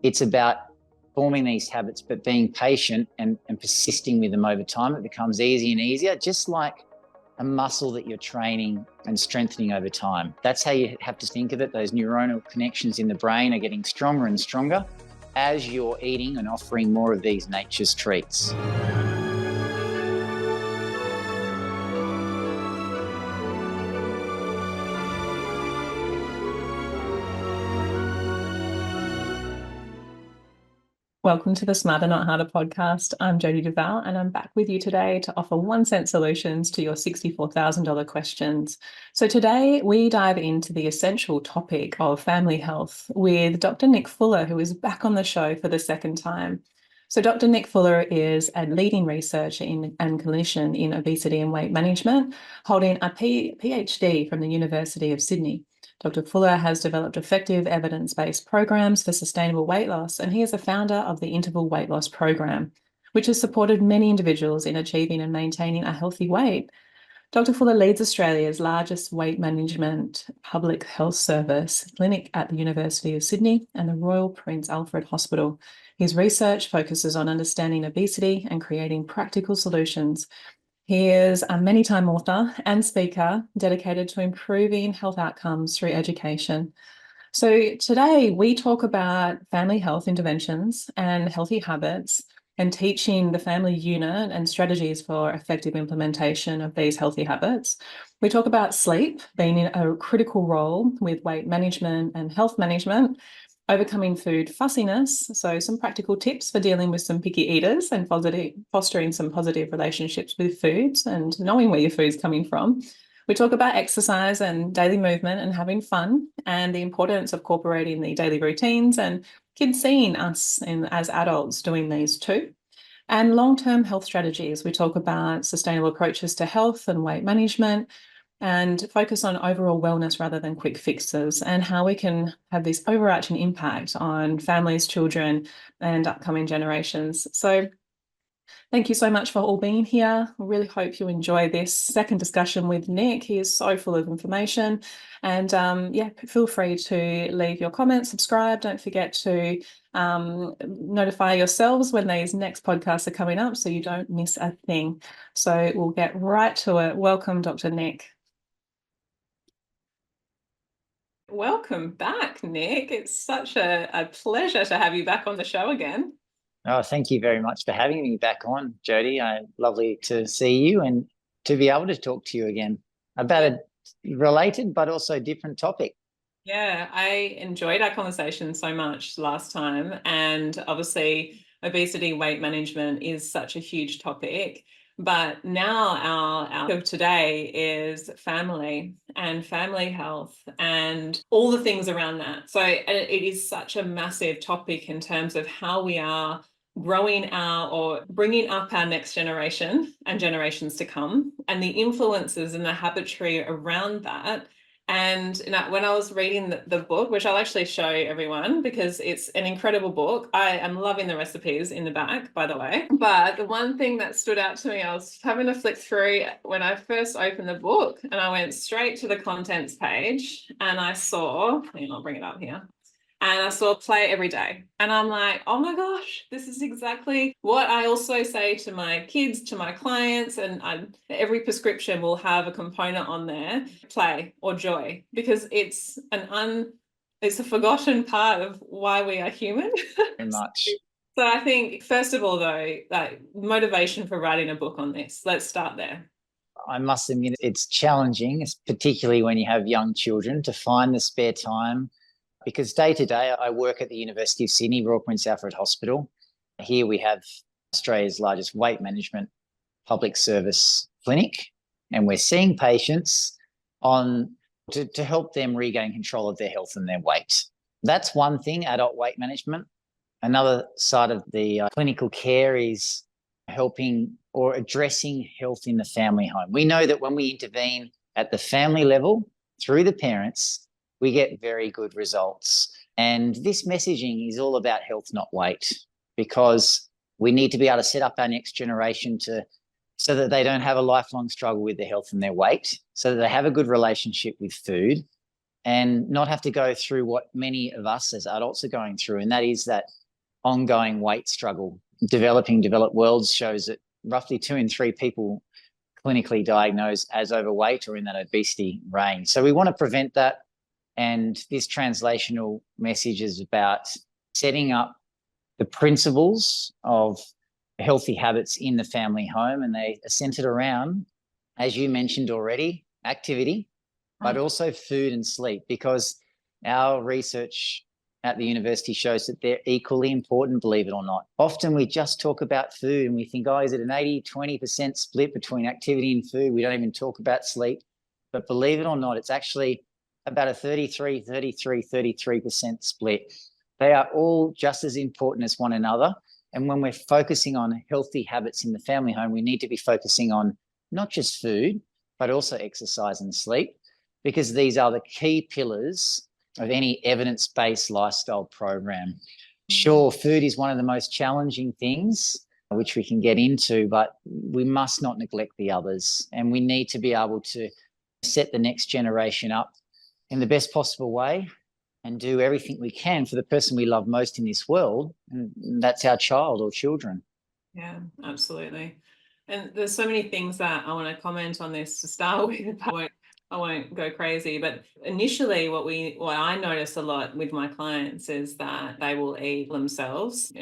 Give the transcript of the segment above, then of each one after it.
It's about forming these habits, but being patient and persisting with them over time. It becomes easier and easier, just like a muscle that you're training and strengthening over time. That's how you have to think of it. Those neuronal connections in the brain are getting stronger and stronger as you're eating and offering more of these nature's treats. Welcome to the Smarter Not Harder podcast. I'm Jodie Duval, and I'm back with you today to offer 1 cent solutions to your $64,000 questions. So today we dive into the essential topic of family health with Dr. Nick Fuller, who is back on the show for the second time. So Dr. Nick Fuller is a leading researcher and clinician in obesity and weight management, holding a PhD from the University of Sydney. Dr. Fuller has developed effective evidence-based programs for sustainable weight loss, and he is a founder of the Interval Weight Loss Program, which has supported many individuals in achieving and maintaining a healthy weight. Dr. Fuller leads Australia's largest weight management public health service clinic at the University of Sydney and the Royal Prince Alfred Hospital. His research focuses on understanding obesity and creating practical solutions. He is a many-time author and speaker dedicated to improving health outcomes through education. So today we talk about family health interventions and healthy habits and teaching the family unit and strategies for effective implementation of these healthy habits. We talk about sleep being a critical role with weight management and health management, overcoming food fussiness, so some practical tips for dealing with some picky eaters and fostering some positive relationships with foods and knowing where your food's coming from. We talk about exercise and daily movement and having fun and the importance of incorporating the daily routines and kids seeing us as adults doing these too. And long-term health strategies. We talk about sustainable approaches to health and weight management, and focus on overall wellness rather than quick fixes, and how we can have this overarching impact on families, children, and upcoming generations. So thank you so much for all being here. I really hope you enjoy this second discussion with Nick. He is so full of information. And feel free to leave your comments, subscribe. Don't forget to notify yourselves when these next podcasts are coming up so you don't miss a thing. So we'll get right to it. Welcome, Dr. Nick. Welcome back, Nick. It's such a pleasure to have you back on the show again. Oh, thank you very much for having me back on, Jodie. Lovely to see you and to be able to talk to you again about a related but also different topic. Yeah, I enjoyed our conversation so much last time. And obviously, obesity, weight management is such a huge topic. But now our of today is family and family health and all the things around that. So it is such a massive topic in terms of how we are growing or bringing up our next generation and generations to come, and the influences and the habitry around that. And when I was reading the book, which I'll actually show everyone because it's an incredible book. I am loving the recipes in the back, by the way. But the one thing that stood out to me, I was having to flick through when I first opened the book, and I went straight to the contents page and I saw, I'll bring it up here. And I saw play every day. And I'm like, oh my gosh, this is exactly what I also say to my kids, to my clients. And every prescription will have a component on there, play or joy, because it's a forgotten part of why we are human. Very much. So I think, first of all, though, like motivation for writing a book on this. Let's start there. I must admit it's challenging, particularly when you have young children, to find the spare time. Because day to day, I work at the University of Sydney, Royal Prince Alfred Hospital. Here we have Australia's largest weight management public service clinic, and we're seeing patients to help them regain control of their health and their weight. That's one thing, adult weight management. Another side of the clinical care is helping or addressing health in the family home. We know that when we intervene at the family level through the parents, we get very good results. And this messaging is all about health, not weight, because we need to be able to set up our next generation so that they don't have a lifelong struggle with their health and their weight, so that they have a good relationship with food, and not have to go through what many of us as adults are going through, and that is that ongoing weight struggle. Developing Developed Worlds shows that roughly 2 in 3 people clinically diagnosed as overweight or in that obesity range. So we want to prevent that. And this translational message is about setting up the principles of healthy habits in the family home. And they are centered around, as you mentioned already, activity, but also food and sleep, because our research at the university shows that they're equally important, believe it or not. Often we just talk about food and we think, oh, is it an 80-20% split between activity and food? We don't even talk about sleep. But believe it or not, it's actually about a 33% split. They are all just as important as one another. And when we're focusing on healthy habits in the family home, we need to be focusing on not just food, but also exercise and sleep, because these are the key pillars of any evidence-based lifestyle program. Sure, food is one of the most challenging things, which we can get into, but we must not neglect the others. And we need to be able to set the next generation up in the best possible way and do everything we can for the person we love most in this world, and that's our child or children. Yeah, absolutely. And there's so many things that I want to comment on this to start with. I won't go crazy, but initially what I notice a lot with my clients is that they will eat themselves,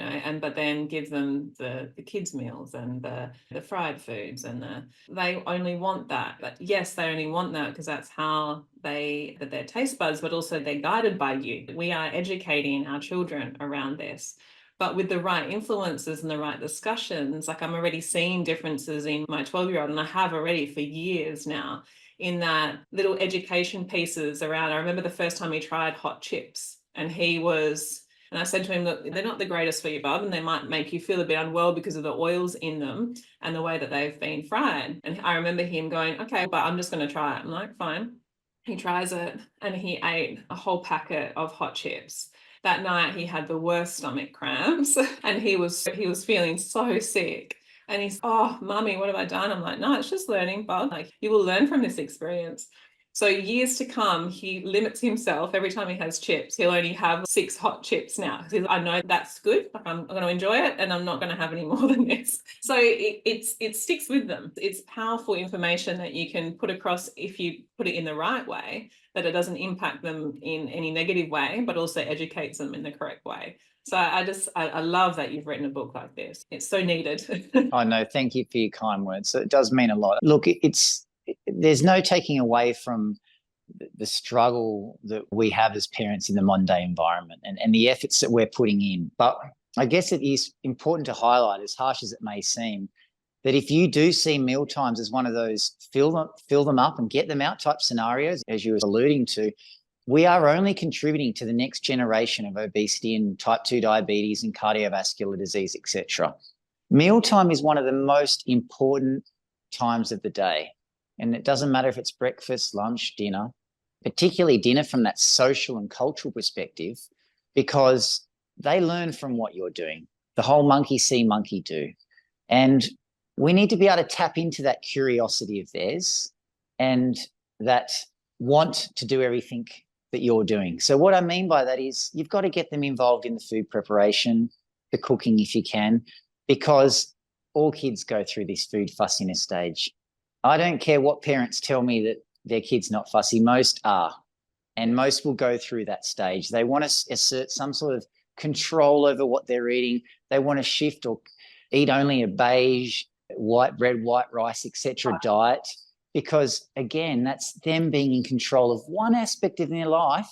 but then give them the kids' meals and the fried foods, and they only want that. But yes, they only want that because that's how their taste buds, but also they're guided by you. We are educating our children around this. But with the right influences and the right discussions, like I'm already seeing differences in my 12-year-old, and I have already for years now, in that little education pieces around. I remember the first time he tried hot chips, and I said to him, look, they're not the greatest for you, bub, and they might make you feel a bit unwell because of the oils in them and the way that they've been fried. And I remember him going, okay, but I'm just going to try it. I'm like, fine. He tries it, and he ate a whole packet of hot chips. That night he had the worst stomach cramps and he was feeling so sick. And he's, oh, mummy, what have I done? I'm like, no, it's just learning, bud. Like, you will learn from this experience. So years to come, he limits himself. Every time he has chips, he'll only have 6 hot chips now. I know that's good. Like, I'm going to enjoy it, and I'm not going to have any more than this. So it sticks with them. It's powerful information that you can put across if you put it in the right way, that it doesn't impact them in any negative way, but also educates them in the correct way. So I love that you've written a book like this. It's so needed. I know. Thank you for your kind words. So it does mean a lot. Look, there's no taking away from the struggle that we have as parents in the modern day environment and the efforts that we're putting in. But I guess it is important to highlight, as harsh as it may seem, that if you do see meal times as one of those fill them up and get them out type scenarios, as you were alluding to, we are only contributing to the next generation of obesity and type 2 diabetes and cardiovascular disease, etc. Mealtime is one of the most important times of the day. And it doesn't matter if it's breakfast, lunch, dinner, particularly dinner from that social and cultural perspective, because they learn from what you're doing. The whole monkey see, monkey do. And we need to be able to tap into that curiosity of theirs and that want to do everything that you're doing. So what I mean by that is you've got to get them involved in the food preparation, the cooking if you can, because all kids go through this food fussiness stage. I don't care what parents tell me that their kid's not fussy. Most are, and most will go through that stage. They want to assert some sort of control over what they're eating. They want to shift or eat only a beige, white bread, white rice, etc. diet, because again, that's them being in control of one aspect of their life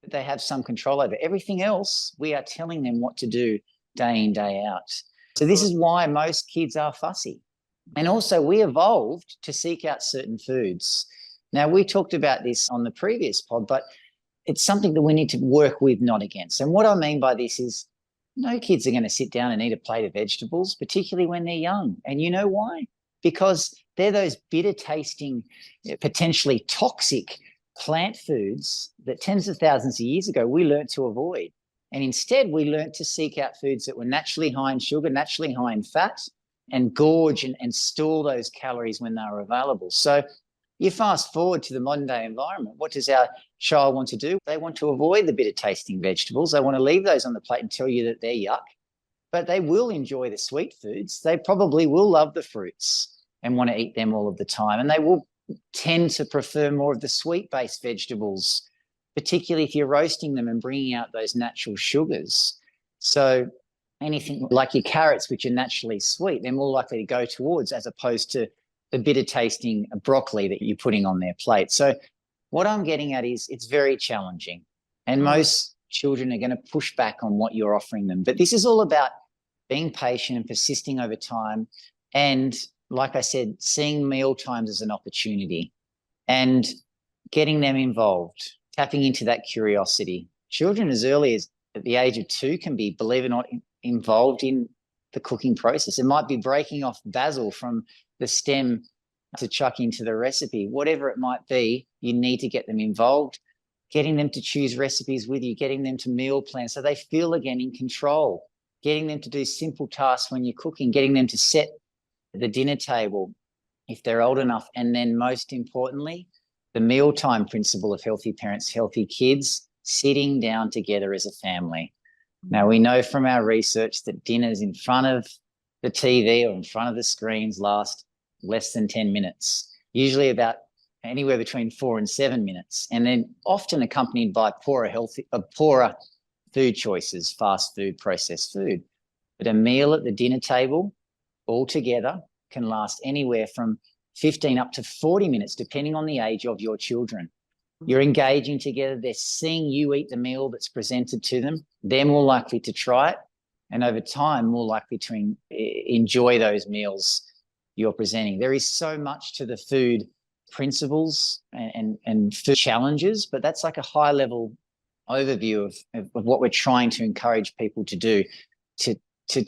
that they have some control over. Everything else, we are telling them what to do day in, day out. So this is why most kids are fussy. And also we evolved to seek out certain foods. Now, we talked about this on the previous pod, but it's something that we need to work with, not against. And what I mean by this is no kids are going to sit down and eat a plate of vegetables, particularly when they're young. And you know why? Because they're those bitter tasting, potentially toxic plant foods that tens of thousands of years ago we learned to avoid. And instead we learned to seek out foods that were naturally high in sugar, naturally high in fat, and gorge and store those calories when they were available. So You fast forward to the modern day environment. What does our child want to do? They want to avoid the bitter tasting vegetables. They want to leave those on the plate and tell you that they're yuck, but they will enjoy the sweet foods. They probably will love the fruits and want to eat them all of the time. And they will tend to prefer more of the sweet-based vegetables, particularly if you're roasting them and bringing out those natural sugars. So anything like your carrots, which are naturally sweet, they're more likely to go towards, as opposed to the bitter tasting broccoli that you're putting on their plate. So what I'm getting at is it's very challenging, and most children are going to push back on what you're offering them. But this is all about being patient and persisting over time. And like I said, seeing meal times as an opportunity and getting them involved, tapping into that curiosity. Children as early as at the age of 2 can be, believe it or not, involved in the cooking process. It might be breaking off basil from the stem to chuck into the recipe. Whatever it might be, you need to get them involved, getting them to choose recipes with you, getting them to meal plan so they feel again in control, getting them to do simple tasks when you're cooking, getting them to set the dinner table if they're old enough. And then most importantly, the mealtime principle of Healthy Parents, Healthy Kids, sitting down together as a family. Now, we know from our research that dinners in front of the TV or in front of the screens last less than 10 minutes, usually about anywhere between 4 and 7 minutes, and then often accompanied by poorer food choices, fast food, processed food. But a meal at the dinner table all together can last anywhere from 15 up to 40 minutes, depending on the age of your children. You're engaging together. They're seeing you eat the meal that's presented to them. They're more likely to try it, and over time, more likely to enjoy those meals you're presenting. There is so much to the food principles and food challenges, but that's like a high-level overview of what we're trying to encourage people to do to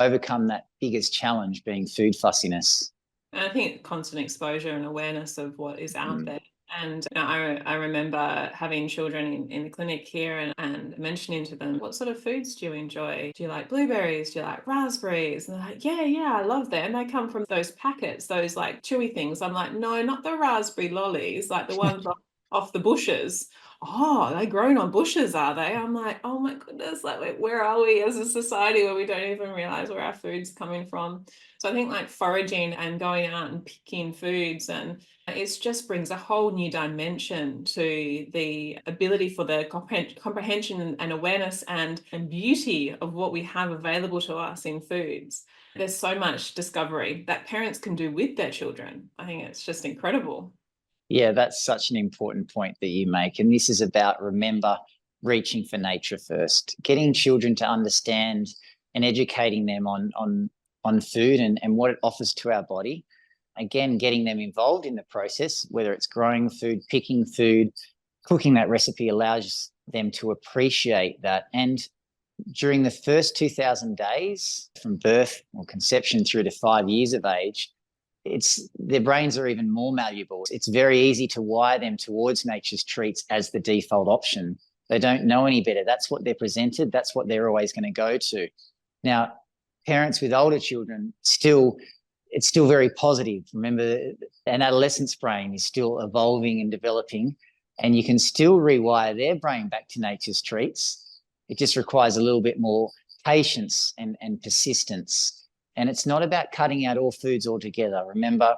overcome that biggest challenge, being food fussiness. And I think constant exposure and awareness of what is out there. And I remember having children in the clinic here and mentioning to them, what sort of foods do you enjoy? Do you like blueberries? Do you like raspberries? And they're like, yeah, I love them. And they come from those packets, those like chewy things. I'm like, no, not the raspberry lollies, like the ones off the bushes. Oh, they're grown on bushes, are they? I'm like, oh my goodness, like where are we as a society where we don't even realize where our food's coming from? So I think like foraging and going out and picking foods, and it just brings a whole new dimension to the ability for the comprehension and awareness and beauty of what we have available to us in foods. There's so much discovery that parents can do with their children. I think it's just incredible. Yeah, that's such an important point that you make. And this is about, remember, reaching for nature first, getting children to understand and educating them on food and what it offers to our body. Again, getting them involved in the process, whether it's growing food, picking food, cooking that recipe, allows them to appreciate that. And during the first 2,000 days from birth or conception through to 5 years of age, their brains are even more malleable. It's very easy to wire them towards nature's treats as the default option. They don't know any better. That's what they're presented. That's what they're always going to go to. Now, parents with older children, it's still very positive. Remember, an adolescent's brain is still evolving and developing, and you can still rewire their brain back to nature's treats. It just requires a little bit more patience and persistence. And it's not about cutting out all foods altogether. Remember,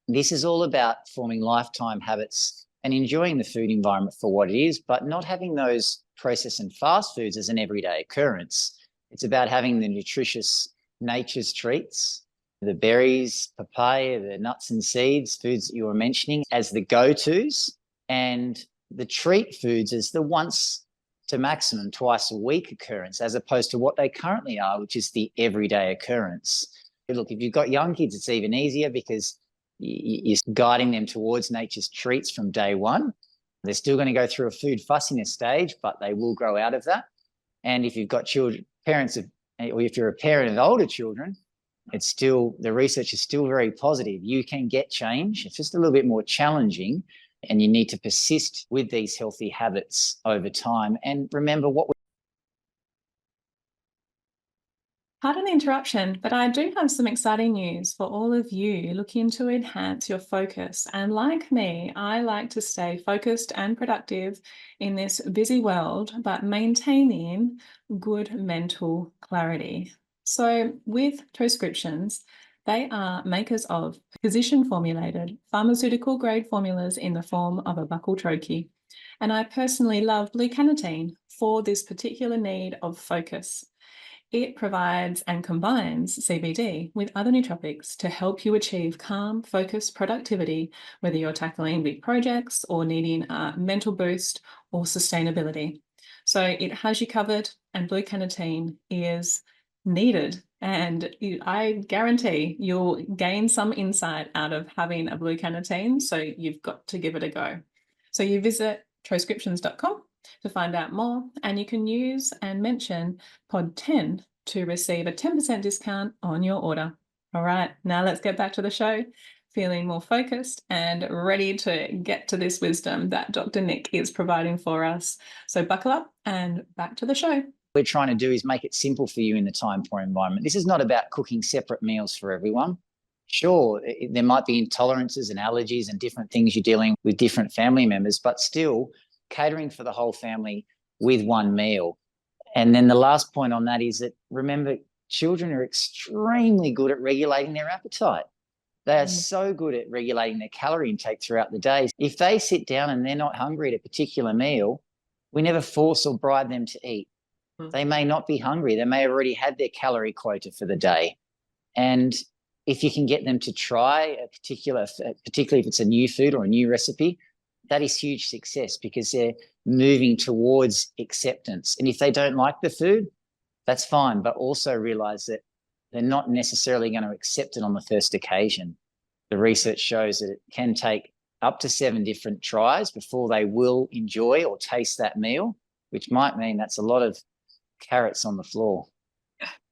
this is all about forming lifetime habits and enjoying the food environment for what it is, but not having those processed and fast foods as an everyday occurrence. It's about having the nutritious nature's treats, the berries, papaya, the nuts and seeds, foods that you were mentioning, as the go-tos, and the treat foods as the once to maximum twice a week occurrence, as opposed to what they currently are, which is the everyday occurrence. Look, if you've got young kids, it's even easier because you're guiding them towards nature's treats from day one. They're still going to go through a food fussiness stage, but they will grow out of that. And if you've got or if you're a parent of older children, the research is still very positive. You can get change. It's just a little bit more challenging, and you need to persist with these healthy habits over time. And remember, what Pardon the interruption, but I do have some exciting news for all of you looking to enhance your focus. And like me, I like to stay focused and productive in this busy world, but maintaining good mental clarity. So, with Toscriptions, they are makers of physician formulated pharmaceutical grade formulas in the form of a buccal troche. And I personally love blue carnitine for this particular need of focus. It provides and combines CBD with other nootropics to help you achieve calm, focused productivity, whether you're tackling big projects or needing a mental boost or sustainability. So it has you covered, and blue carnitine is needed. And I guarantee you'll gain some insight out of having a blue carnitine. So you've got to give it a go. So you visit Troscriptions.com to find out more, and you can use and mention pod 10 to receive a 10% discount on your order. All right, now let's get back to the show, feeling more focused and ready to get to this wisdom that Dr. Nick is providing for us. So buckle up and back to the show. We're trying to do is make it simple for you in the time poor environment. This is not about cooking separate meals for everyone. Sure, there might be intolerances and allergies and different things you're dealing with different family members, but still catering for the whole family with one meal. And then the last point on that is that, remember, children are extremely good at regulating their appetite. They are so good at regulating their calorie intake throughout the day. If they sit down and they're not hungry at a particular meal, we never force or bribe them to eat. They may not be hungry. They may have already had their calorie quota for the day. And if you can get them to try a particularly if it's a new food or a new recipe, that is huge success because they're moving towards acceptance. And if they don't like the food, that's fine, but also realize that they're not necessarily going to accept it on the first occasion. The research shows that it can take up to 7 different tries before they will enjoy or taste that meal, which might mean that's a lot of carrots on the floor.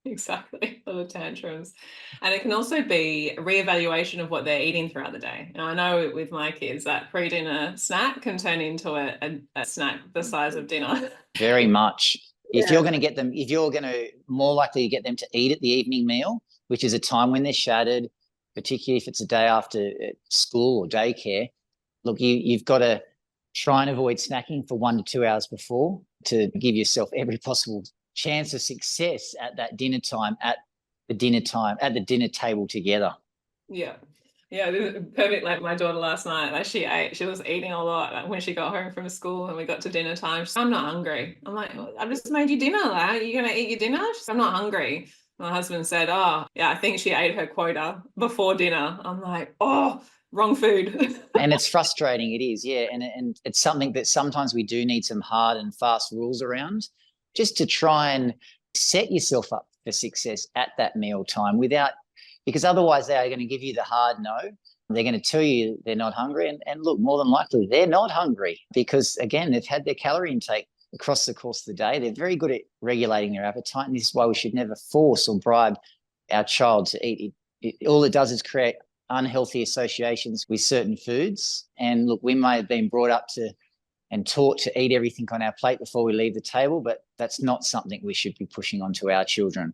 Exactly, for the tantrums. And it can also be a reevaluation of what they're eating throughout the day. And I know with my kids that pre-dinner snack can turn into a snack the size of dinner. Very much. If you're going to get them, if you're going to more likely to get them to eat at the evening meal, which is a time when they're shattered, particularly if it's a day after school or daycare, look, you've got to try and avoid snacking for 1 to 2 hours before to give yourself every possible chance of success at that dinner time, at the dinner table together. Yeah, perfect. Like my daughter last night, like she was eating a lot. Like when she got home from school and we got to dinner time, she's, I'm not hungry. I'm like, I've just made you dinner. Like, are you gonna eat your dinner? She's, I'm not hungry. My husband said, oh yeah, I think she ate her quota before dinner. I'm like, oh, wrong food. And it's frustrating. It is, yeah. And it's something that sometimes we do need some hard and fast rules around, just to try and set yourself up for success at that meal time because otherwise they are going to give you the hard no. They're going to tell you they're not hungry. And look, more than likely they're not hungry because, again, they've had their calorie intake across the course of the day. They're very good at regulating their appetite. And this is why we should never force or bribe our child to eat. All it does is create unhealthy associations with certain foods. And look, we may have been brought up to and taught to eat everything on our plate before we leave the table, but that's not something we should be pushing onto our children.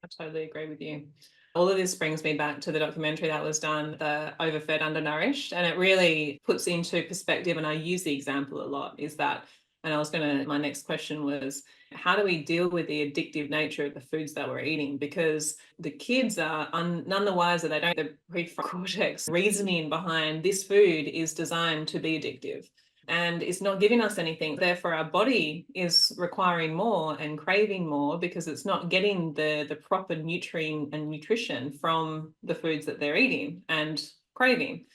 I totally agree with you. All of this brings me back to the documentary that was done, The Overfed, Undernourished, and it really puts into perspective, and I use the example a lot, is that, and my next question was, how do we deal with the addictive nature of the foods that we're eating? Because the kids are none the wiser. They don't have the prefrontal cortex reasoning behind this food is designed to be addictive. And it's not giving us anything. Therefore, our body is requiring more and craving more because it's not getting the proper nutrient and nutrition from the foods that they're eating and craving.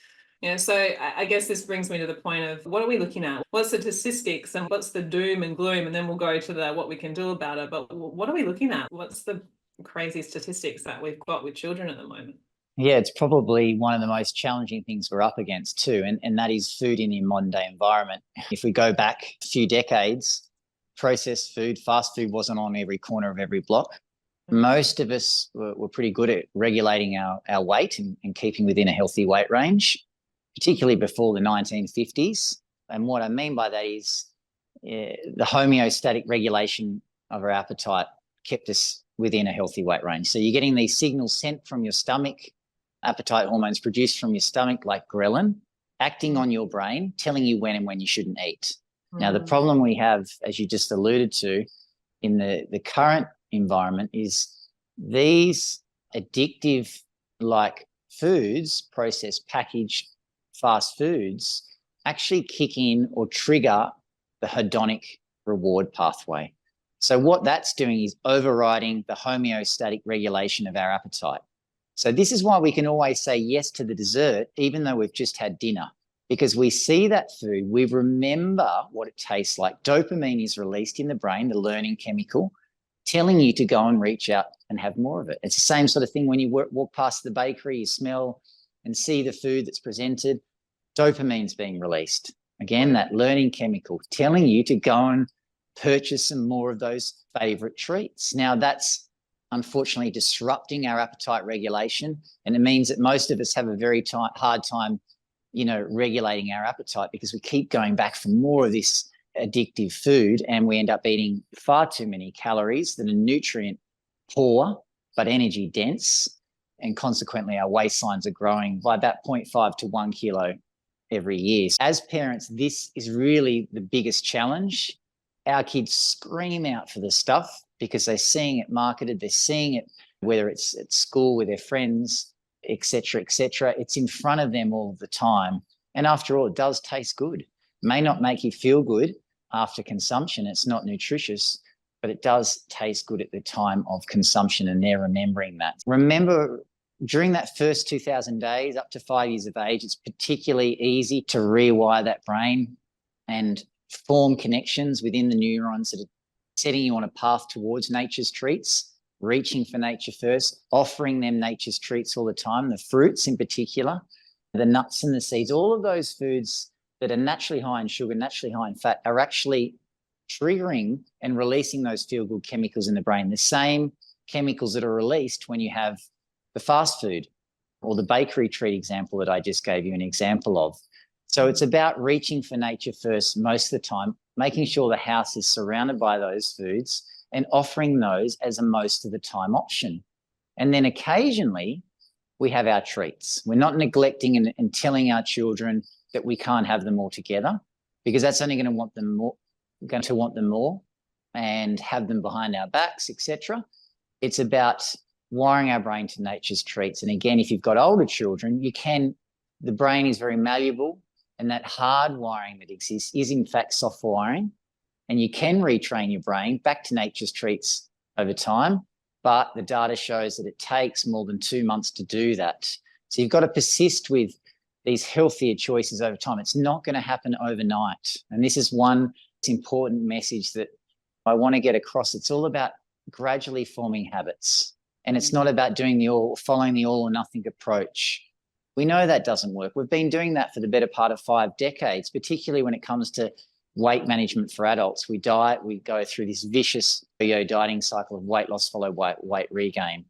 So I guess this brings me to the point of what are we looking at? What's the statistics and what's the doom and gloom? And then we'll go to what we can do about it. But what are we looking at? What's the crazy statistics that we've got with children at the moment? Yeah, it's probably one of the most challenging things we're up against too, and that is food in the modern day environment. If we go back a few decades, processed food, fast food wasn't on every corner of every block. Most of us were pretty good at regulating our weight and keeping within a healthy weight range, particularly before the 1950s. And what I mean by that is the homeostatic regulation of our appetite kept us within a healthy weight range. So you're getting these signals sent from your stomach, appetite hormones produced from your stomach, like ghrelin, acting on your brain, telling you when and when you shouldn't eat. Now, the problem we have, as you just alluded to, in the current environment is these addictive like foods, processed, packaged, fast foods, actually kick in or trigger the hedonic reward pathway. So what that's doing is overriding the homeostatic regulation of our appetite. So this is why we can always say yes to the dessert, even though we've just had dinner, because we see that food, we remember what it tastes like. Dopamine is released in the brain, the learning chemical, telling you to go and reach out and have more of it. It's the same sort of thing when you walk past the bakery, you smell and see the food that's presented, dopamine's being released. Again, that learning chemical telling you to go and purchase some more of those favorite treats. Now, that's unfortunately disrupting our appetite regulation, and it means that most of us have a very hard time, regulating our appetite, because we keep going back for more of this addictive food, and we end up eating far too many calories that are nutrient poor but energy dense, and consequently our waistlines are growing by about 0.5 to 1 kilo every year. As parents, this is really the biggest challenge. Our kids scream out for the stuff because they're seeing it marketed, they're seeing it, whether it's at school with their friends, et cetera, it's in front of them all the time. And after all, it does taste good. It may not make you feel good after consumption, it's not nutritious, but it does taste good at the time of consumption, and they're remembering that. Remember, during that first 2,000 days, up to 5 years of age, it's particularly easy to rewire that brain and form connections within the neurons that are setting you on a path towards nature's treats, reaching for nature first, offering them nature's treats all the time, the fruits in particular, the nuts and the seeds, all of those foods that are naturally high in sugar, naturally high in fat, are actually triggering and releasing those feel-good chemicals in the brain, the same chemicals that are released when you have the fast food or the bakery treat example that I just gave you an example of. So it's about reaching for nature first most of the time, making sure the house is surrounded by those foods and offering those as a most of the time option. And then occasionally we have our treats. We're not neglecting and telling our children that we can't have them all together, because that's only going to want them more and have them behind our backs, etc. It's about wiring our brain to nature's treats. And again, if you've got older children, the brain is very malleable, and that hard wiring that exists is in fact soft wiring, and you can retrain your brain back to nature's treats over time, but the data shows that it takes more than 2 months to do that. So you've got to persist with these healthier choices over time. It's not going to happen overnight. And this is one important message that I want to get across. It's all about gradually forming habits. And it's not about following the all or nothing approach. We know that doesn't work. We've been doing that for the better part of 5 decades, particularly when it comes to weight management for adults. We diet, we go through this vicious yo-yo dieting cycle of weight loss followed by weight regain.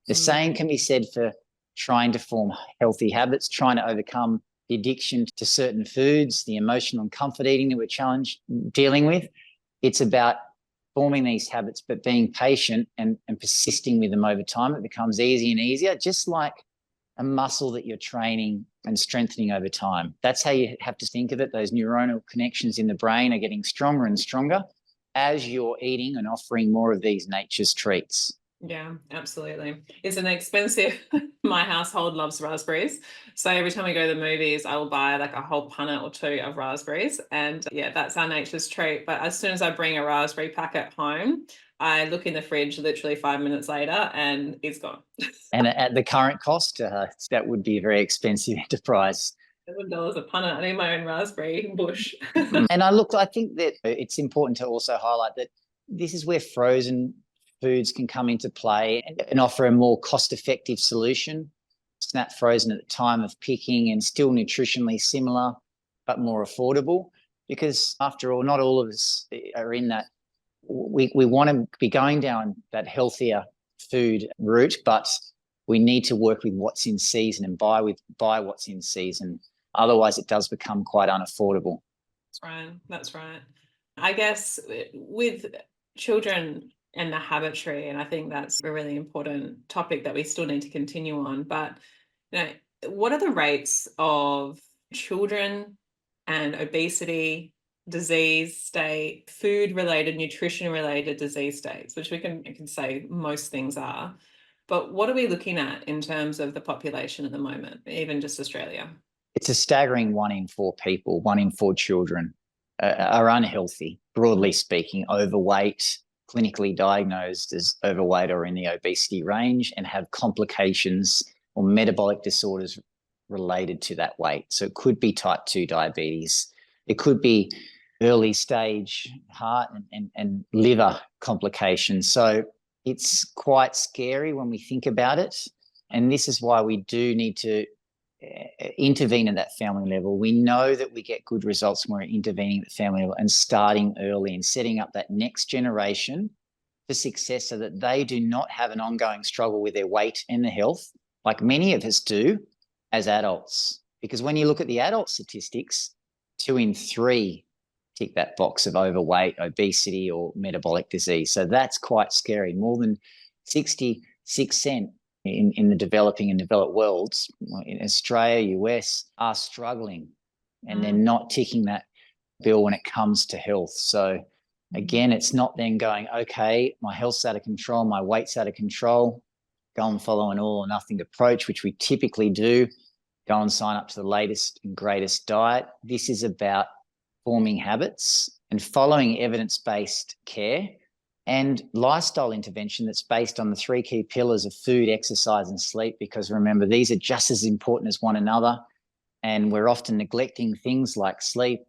The same can be said for trying to form healthy habits, trying to overcome the addiction to certain foods, the emotional and comfort eating that we're dealing with. It's about forming these habits, but being patient and persisting with them over time. It becomes easier and easier, just like a muscle that you're training and strengthening over time. That's how you have to think of it. Those neuronal connections in the brain are getting stronger and stronger as you're eating and offering more of these nature's treats. Yeah, absolutely. It's an expensive, my household loves raspberries. So every time we go to the movies, I will buy like a whole punnet or 2 of raspberries. And yeah, that's our nature's treat. But as soon as I bring a raspberry packet home, I look in the fridge literally 5 minutes later and it's gone. And at the current cost, that would be a very expensive enterprise. $7 a punnet. I need my own raspberry bush. And I think that it's important to also highlight that this is where frozen foods can come into play and offer a more cost-effective solution. Snap frozen at the time of picking and still nutritionally similar, but more affordable. Because after all, not all of us are in that. We want to be going down that healthier food route, but we need to work with what's in season and buy what's in season. Otherwise, it does become quite unaffordable. That's right. I guess with children and the habitry. And I think that's a really important topic that we still need to continue on. But, you know, what are the rates of children and obesity, disease state, food related, nutrition related disease states, which we can say most things are. But what are we looking at in terms of the population at the moment, even just Australia? It's a staggering 1 in 4 people, 1 in 4 children are unhealthy, broadly speaking, overweight, clinically diagnosed as overweight or in the obesity range, and have complications or metabolic disorders related to that weight. So it could be type 2 diabetes. It could be early stage heart and liver complications. So it's quite scary when we think about it. And this is why we do need to intervene at that family level. We know that we get good results when we're intervening at the family level and starting early and setting up that next generation for success so that they do not have an ongoing struggle with their weight and their health, like many of us do as adults. Because when you look at the adult statistics, 2 in 3 tick that box of overweight, obesity, or metabolic disease. So that's quite scary. More than 66% in the developing and developed worlds, in Australia, US, are struggling, and they're not ticking that bill when it comes to health. So again, it's not then going, okay, my health's out of control, my weight's out of control, go and follow an all or nothing approach, which we typically do, go and sign up to the latest and greatest diet. This is about forming habits and following evidence-based care and lifestyle intervention that's based on the 3 key pillars of food, exercise, and sleep, because remember, these are just as important as one another. And we're often neglecting things like sleep,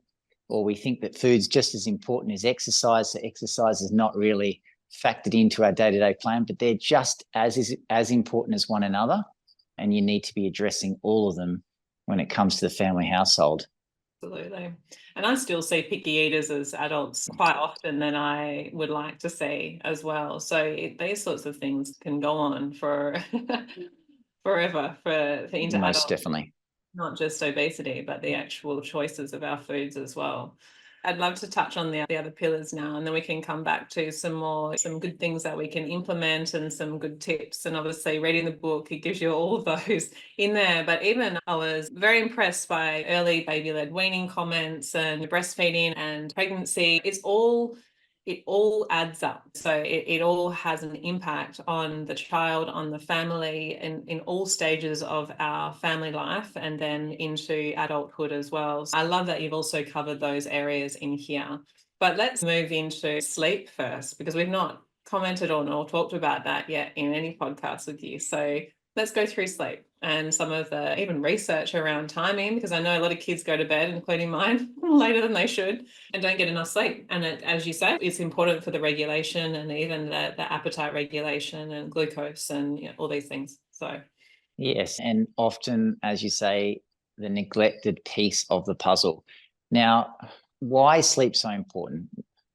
or we think that food's just as important as exercise. So exercise is not really factored into our day-to-day plan, but they're just as important as one another. And you need to be addressing all of them when it comes to the family household. Absolutely. And I still see picky eaters as adults quite often than I would like to see as well. So these sorts of things can go on for forever for into Most adults, definitely. not just obesity, but the actual choices of our foods as well. I'd love to touch on the other pillars now, and then we can come back to some good things that we can implement and some good tips. And obviously reading the book, it gives you all of those in there. But even I was very impressed by early baby-led weaning comments and breastfeeding and pregnancy. It all adds up. So it all has an impact on the child, on the family, and in all stages of our family life, and then into adulthood as well. So I love that you've also covered those areas in here. But let's move into sleep first, because we've not commented on or talked about that yet in any podcast with you. So let's go through sleep and some of the even research around timing, because I know a lot of kids go to bed, including mine, later than they should and don't get enough sleep. And as you say, it's important for the regulation and even the appetite regulation and glucose and all these things. So yes, and often, as you say, the neglected piece of the puzzle. Now, why is sleep so important?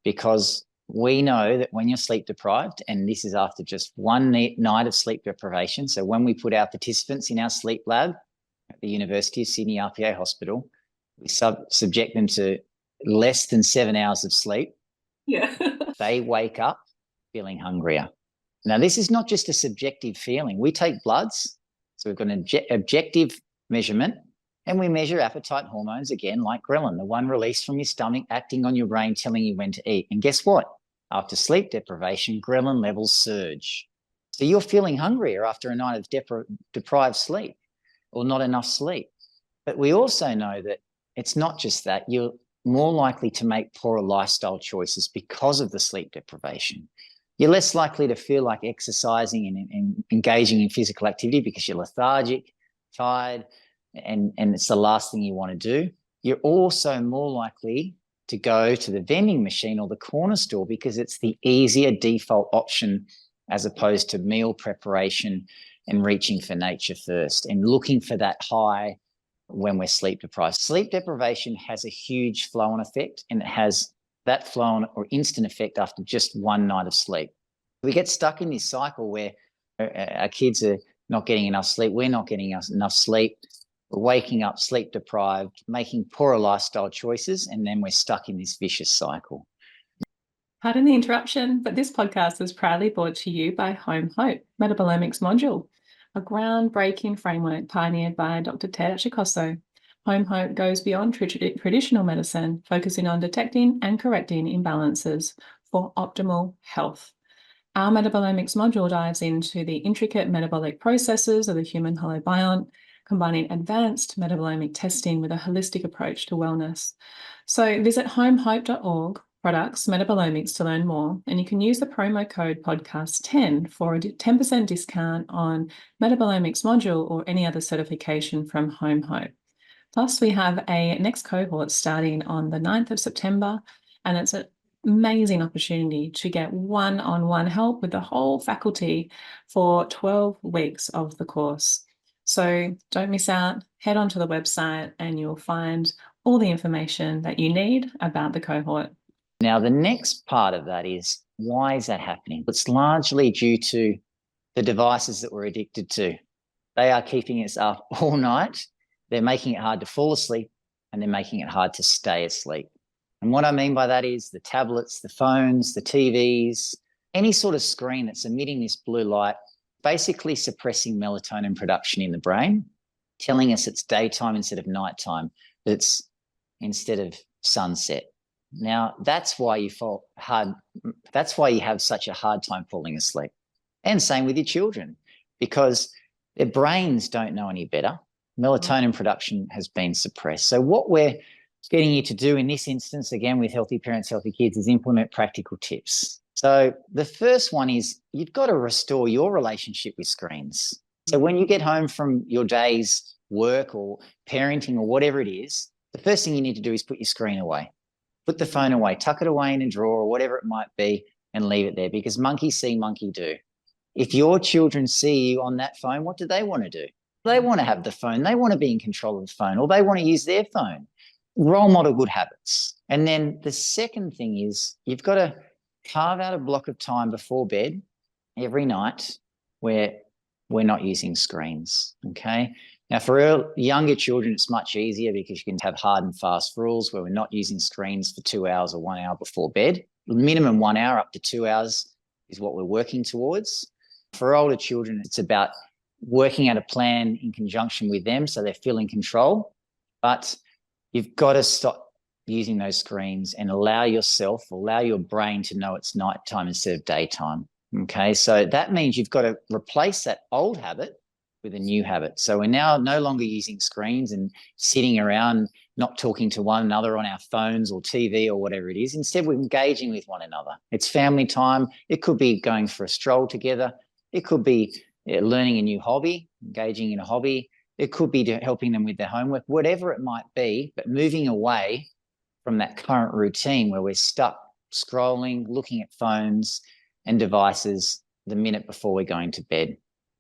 Because we know that when you're sleep deprived, and this is after just one night of sleep deprivation, so when we put our participants in our sleep lab at the University of Sydney RPA Hospital, we subject them to less than 7 hours of sleep. yeah. They wake up feeling hungrier. Now, this is not just a subjective feeling. We take bloods, so we've got an objective measurement, and we measure appetite hormones, again, like ghrelin, the one released from your stomach, acting on your brain, telling you when to eat. And guess what? After sleep deprivation, ghrelin levels surge. So you're feeling hungrier after a night of deprived sleep or not enough sleep. But we also know that it's not just that. You're more likely to make poorer lifestyle choices because of the sleep deprivation. You're less likely to feel like exercising and engaging in physical activity because you're lethargic, tired, and it's the last thing you want to do. You're also more likely to go to the vending machine or the corner store because it's the easier default option as opposed to meal preparation and reaching for nature first and looking for that high when we're sleep deprived. Sleep deprivation has a huge flow-on effect, and it has that flow-on or instant effect after just one night of sleep. We get stuck in this cycle where our kids are not getting enough sleep, we're not getting enough sleep, we're waking up sleep deprived, making poorer lifestyle choices, and then we're stuck in this vicious cycle. Pardon the interruption, but this podcast is proudly brought to you by Home Hope Metabolomics Module, a groundbreaking framework pioneered by Dr. Ted Chikoso. Home Hope goes beyond traditional medicine, focusing on detecting and correcting imbalances for optimal health. Our metabolomics module dives into the intricate metabolic processes of the human holobiont, combining advanced metabolomic testing with a holistic approach to wellness. So visit homehope.org products metabolomics to learn more, and you can use the promo code podcast10 for a 10% discount on metabolomics module or any other certification from Home Hope. Plus, we have a next cohort starting on the 9th of September, and it's an amazing opportunity to get one-on-one help with the whole faculty for 12 weeks of the course. So don't miss out. Head onto the website and you'll find all the information that you need about the cohort. Now, the next part of that is, why is that happening? It's largely due to the devices that we're addicted to. They are keeping us up all night. They're making it hard to fall asleep, and they're making it hard to stay asleep. And what I mean by that is the tablets, the phones, the TVs, any sort of screen that's emitting this blue light, basically suppressing melatonin production in the brain, telling us it's daytime instead of nighttime, it's instead of sunset. Now, that's why you have such a hard time falling asleep. And same with your children, because their brains don't know any better. Melatonin production has been suppressed. So what we're getting you to do in this instance, again, with Healthy Parents, Healthy Kids, is implement practical tips. So the first one is, you've got to restore your relationship with screens. So when you get home from your day's work or parenting or whatever it is, the first thing you need to do is put your screen away. Put the phone away, tuck it away in a drawer or whatever it might be, and leave it there, because monkey see, monkey do. If your children see you on that phone, what do they want to do? They want to have the phone. They want to be in control of the phone, or they want to use their phone. Role model good habits. And then the second thing is, you've got to carve out a block of time before bed every night where we're not using screens, okay? Now, for younger children, it's much easier because you can have hard and fast rules where we're not using screens for 2 hours or 1 hour before bed. Minimum 1 hour up to 2 hours is what we're working towards. For older children, it's about working out a plan in conjunction with them so they feel in control. But you've got to stop using those screens and allow your brain to know it's nighttime instead of daytime. Okay, so that means you've got to replace that old habit with a new habit. So we're now no longer using screens and sitting around not talking to one another on our phones or TV or whatever it is. Instead, we're engaging with one another. It's family time. It could be going for a stroll together. It could be learning a new hobby, engaging in a hobby. It could be helping them with their homework, whatever it might be, but moving away from that current routine where we're stuck scrolling, looking at phones and devices the minute before we're going to bed.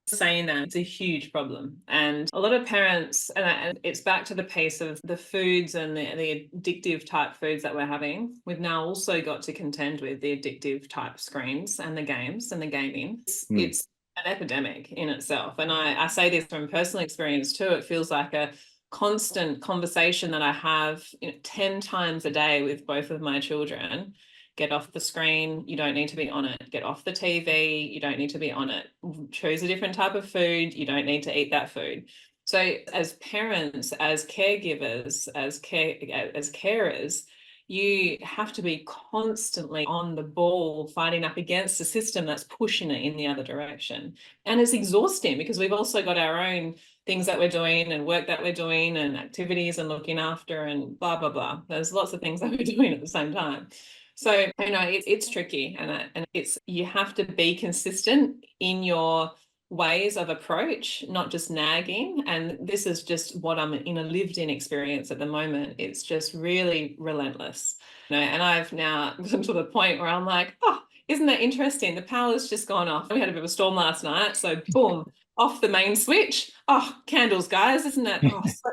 Saying that, it's a huge problem, and a lot of parents, and it's back to the piece of the foods and the addictive type foods that we're having. We've now also got to contend with the addictive type screens and the games and the gaming. It's an epidemic in itself, and I say this from personal experience too. It feels like a constant conversation that I have 10 times a day with both of my children. Get off the screen, you don't need to be on it. Get off the TV, you don't need to be on it. Choose a different type of food, you don't need to eat that food. So as parents, as caregivers, as carers, you have to be constantly on the ball, fighting up against a system that's pushing it in the other direction. And it's exhausting because we've also got our own things that we're doing and work that we're doing and activities and looking after and blah, blah, blah. There's lots of things that we're doing at the same time. So, it's tricky, and it's, you have to be consistent in your ways of approach, not just nagging. And this is just what I'm in a lived in experience at the moment. It's just really relentless. And I've now gotten to the point where I'm like, oh, isn't that interesting? The power's just gone off. We had a bit of a storm last night. So boom, off the main switch. Oh, candles, guys, isn't that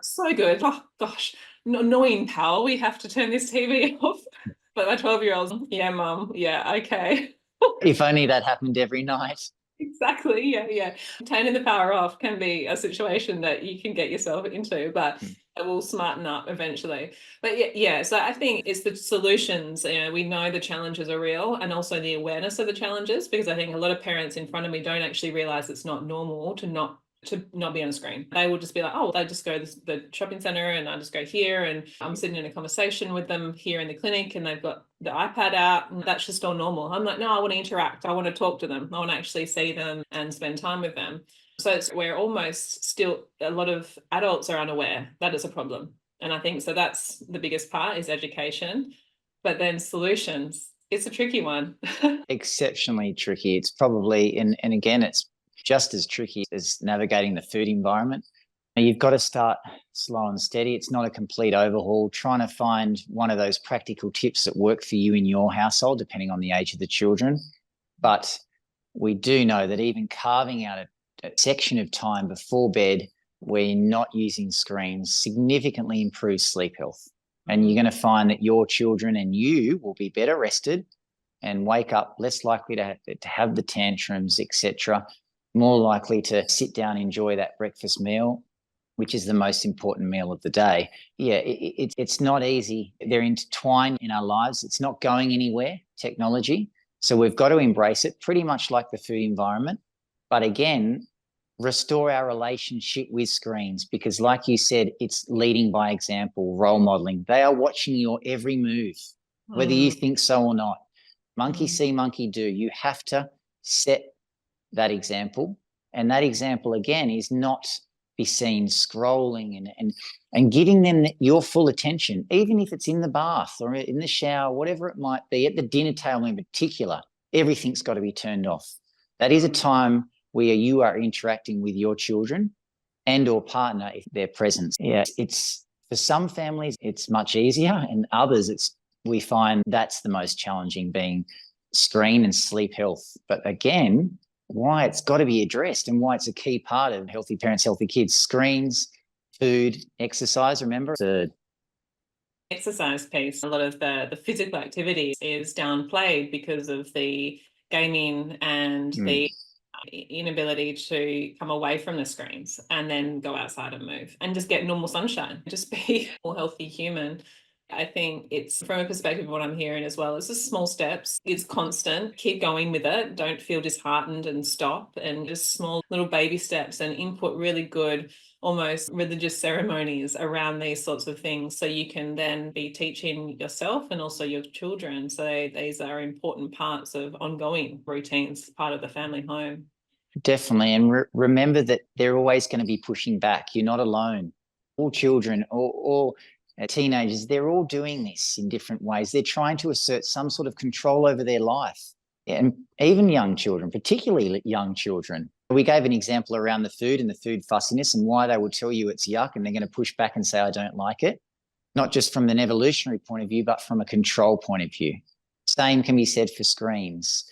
so good? Oh gosh, annoying power. We have to turn this TV off. But my 12-year-old, yeah, Mum, yeah, okay. If only that happened every night. Exactly, yeah. Turning the power off can be a situation that you can get yourself into. But It will smarten up eventually. But yeah, so I think it's the solutions. We know the challenges are real, and also the awareness of the challenges, because I think a lot of parents in front of me don't actually realize it's not normal to not be on a screen. They will just be like, oh, they just go to the shopping center and I just go here, and I'm sitting in a conversation with them here in the clinic and they've got the iPad out, and that's just all normal. I'm like, no, I want to interact. I want to talk to them. I want to actually see them and spend time with them. So we're almost still, a lot of adults are unaware that it's a problem. And I think so that's the biggest part, is education. But then solutions, it's a tricky one. Exceptionally tricky. It's probably, and again, it's just as tricky as navigating the food environment. You've got to start slow and steady. It's not a complete overhaul. Trying to find one of those practical tips that work for you in your household, depending on the age of the children. But we do know that even carving out a section of time before bed where you're not using screens significantly improves sleep health. And you're going to find that your children and you will be better rested and wake up less likely to have the tantrums, etc., more likely to sit down and enjoy that breakfast meal, which is the most important meal of the day. Yeah, it's not easy. They're intertwined in our lives. It's not going anywhere, technology. So we've got to embrace it, pretty much like the food environment. But again, restore our relationship with screens, because like you said, it's leading by example, role modeling. They are watching your every move, whether you think so or not. Monkey see, monkey do. You have to set that example. And that example, again, is not be seen scrolling and giving them your full attention, even if it's in the bath or in the shower, whatever it might be, at the dinner table in particular. Everything's got to be turned off. That is a time where you are interacting with your children and or partner if they're present. Yeah, it's, for some families, it's much easier, and others, we find that's the most challenging, being screen and sleep health. But again, why it's got to be addressed and why it's a key part of healthy parents, healthy kids: screens, food, exercise. Remember, the exercise piece, a lot of the physical activity is downplayed because of the gaming and the inability to come away from the screens and then go outside and move and just get normal sunshine, just be a more healthy human. I think it's, from a perspective of what I'm hearing as well, it's just small steps. It's constant. Keep going with it. Don't feel disheartened and stop. And just small little baby steps, and input really good, almost religious ceremonies around these sorts of things, so you can then be teaching yourself and also your children. So these are important parts of ongoing routines, part of the family home. Definitely. And remember that they're always going to be pushing back. You're not alone. All children or teenagers, they're all doing this in different ways. They're trying to assert some sort of control over their life. And even young children, particularly young children. We gave an example around the food and the food fussiness and why they will tell you it's yuck, and they're going to push back and say, I don't like it. Not just from an evolutionary point of view, but from a control point of view. Same can be said for screens.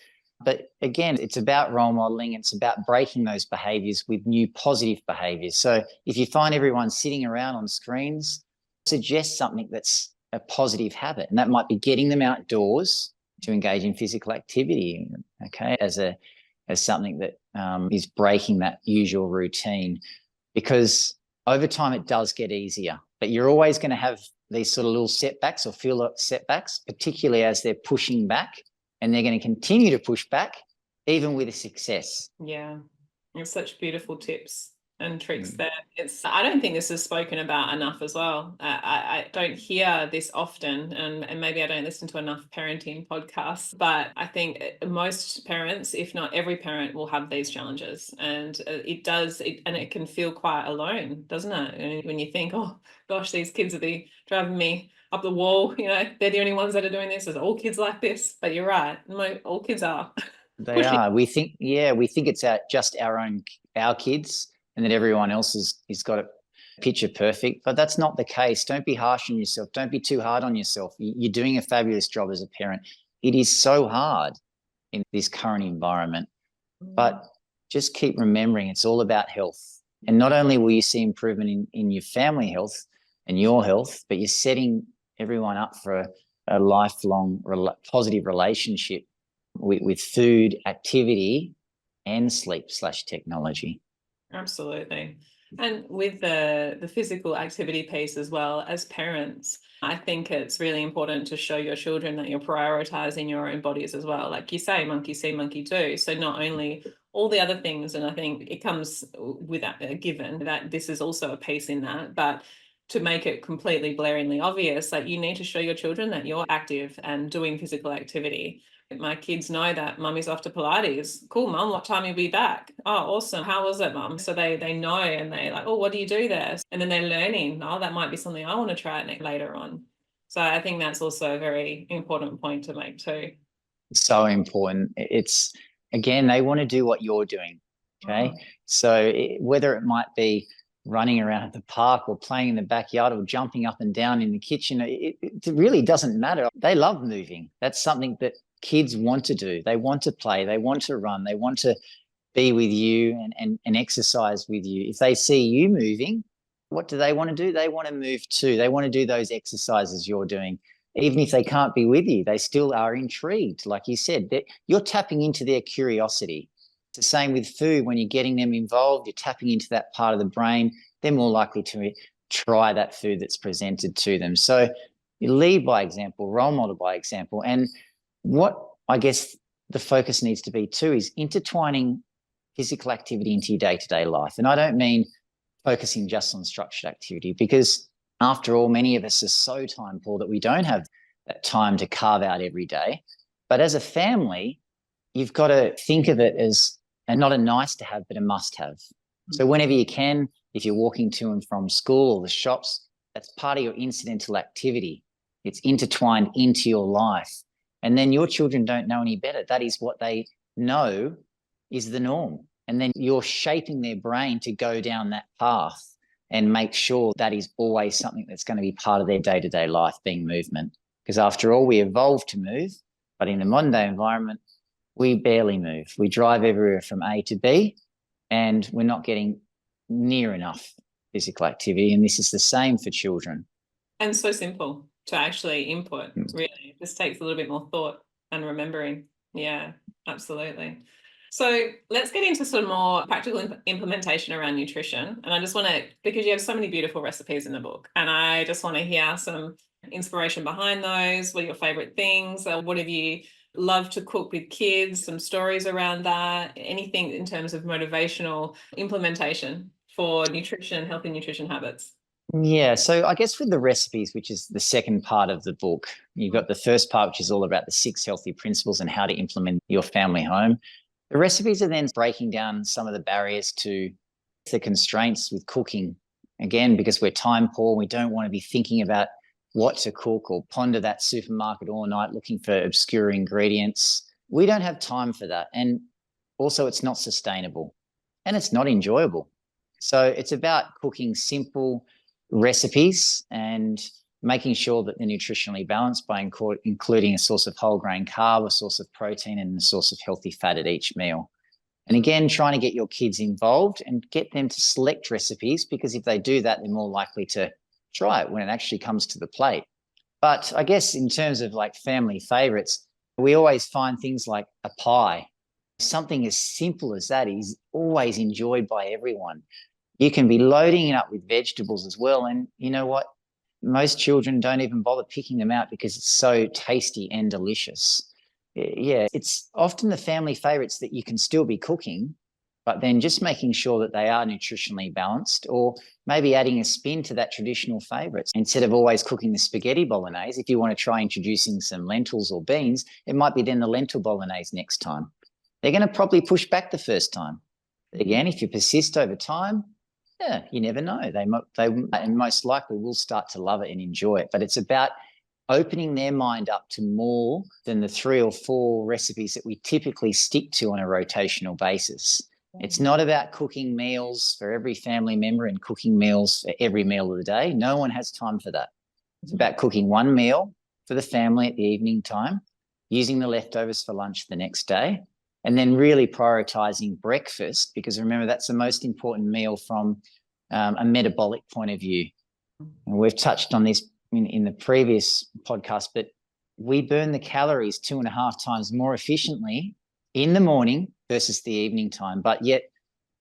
But again, it's about role modeling. It's about breaking those behaviors with new positive behaviors. So if you find everyone sitting around on screens, suggest something that's a positive habit. And that might be getting them outdoors to engage in physical activity, okay, as something that is breaking that usual routine. Because over time it does get easier, but you're always going to have these sort of little setbacks, or feel like setbacks, particularly as they're pushing back, and they're going to continue to push back even with a success. Yeah, it's such beautiful tips and tricks there. I don't think this is spoken about enough as well. I don't hear this often, and maybe I don't listen to enough parenting podcasts, but I think most parents, if not every parent, will have these challenges, and it can feel quite alone, doesn't it? And when you think, oh gosh, these kids are driving me up the wall, they're the only ones that are doing this. There's all kids like this, but you're right, all kids are. They are. We think it's just our kids, and that everyone else is got it picture perfect. But that's not the case. Don't be harsh on yourself. Don't be too hard on yourself. You're doing a fabulous job as a parent. It is so hard in this current environment. But just keep remembering it's all about health. And not only will you see improvement in your family health and your health, but you're setting everyone up for a lifelong positive relationship with food, activity, and sleep/technology. Absolutely. And with the physical activity piece as well, as parents, I think it's really important to show your children that you're prioritizing your own bodies as well. Like you say, monkey see, monkey do. So not only all the other things, and I think it comes with a given that this is also a piece in that, but to make it completely blaringly obvious, like you need to show your children that you're active and doing physical activity. My kids know that mummy's off to Pilates. Cool, mum. What time you'll be back? Oh, awesome. How was it, mum? So they know, and they like, oh, what do you do there? And then they're learning. Oh, that might be something I want to try later on. So I think that's also a very important point to make too. So important. It's, again, they want to do what you're doing. Okay. So whether it might be running around the park or playing in the backyard or jumping up and down in the kitchen, it really doesn't matter. They love moving. That's something that kids want to do. They want to play. They want to run. They want to be with you and exercise with you. If they see you moving, what do they want to do? They want to move too. They want to do those exercises you're doing. Even if they can't be with you, they still are intrigued. Like you said, you're tapping into their curiosity. It's the same with food. When you're getting them involved, you're tapping into that part of the brain. They're more likely to try that food that's presented to them. So you lead by example, role model by example. And what I guess the focus needs to be too is intertwining physical activity into your day-to-day life. And I don't mean focusing just on structured activity, because after all, many of us are so time poor that we don't have that time to carve out every day. But as a family, you've got to think of it as not a nice to have, but a must have. So whenever you can, if you're walking to and from school or the shops, that's part of your incidental activity. It's intertwined into your life. And then your children don't know any better. That is what they know is the norm. And then you're shaping their brain to go down that path and make sure that is always something that's going to be part of their day-to-day life, being movement. Because after all, we evolved to move, but in the modern day environment, we barely move. We drive everywhere from A to B, and we're not getting near enough physical activity. And this is the same for children. And so simple to actually input, really. It just takes a little bit more thought and remembering. Yeah, absolutely. So let's get into some more practical implementation around nutrition. And I just want to, because you have so many beautiful recipes in the book, and I just want to hear some inspiration behind those. What are your favorite things? What have you loved to cook with kids? Some stories around that, anything in terms of motivational implementation for nutrition, healthy nutrition habits. Yeah, so I guess with the recipes, which is the second part of the book, you've got the first part, which is all about the 6 healthy principles and how to implement your family home. The recipes are then breaking down some of the barriers to the constraints with cooking. Again, because we're time poor, we don't want to be thinking about what to cook or ponder that supermarket all night looking for obscure ingredients. We don't have time for that. And also, it's not sustainable and it's not enjoyable. So it's about cooking simple recipes and making sure that they're nutritionally balanced by including a source of whole grain carb, a source of protein, and a source of healthy fat at each meal. And again, trying to get your kids involved and get them to select recipes, because if they do that, they're more likely to try it when it actually comes to the plate. But I guess in terms of like family favorites, we always find things like a pie. Something as simple as that is always enjoyed by everyone. You can be loading it up with vegetables as well. And you know what? Most children don't even bother picking them out because it's so tasty and delicious. Yeah, it's often the family favorites that you can still be cooking, but then just making sure that they are nutritionally balanced, or maybe adding a spin to that traditional favorites. Instead of always cooking the spaghetti bolognese, if you want to try introducing some lentils or beans, it might be then the lentil bolognese next time. They're going to probably push back the first time. Again, if you persist over time, yeah, you never know. They and most likely will start to love it and enjoy it. But it's about opening their mind up to more than the 3 or 4 recipes that we typically stick to on a rotational basis. It's not about cooking meals for every family member and cooking meals for every meal of the day. No one has time for that. It's about cooking one meal for the family at the evening time, using the leftovers for lunch the next day, and then really prioritizing breakfast, because remember, that's the most important meal from a metabolic point of view. And we've touched on this in the previous podcast, but we burn the calories 2.5 times more efficiently in the morning versus the evening time. But yet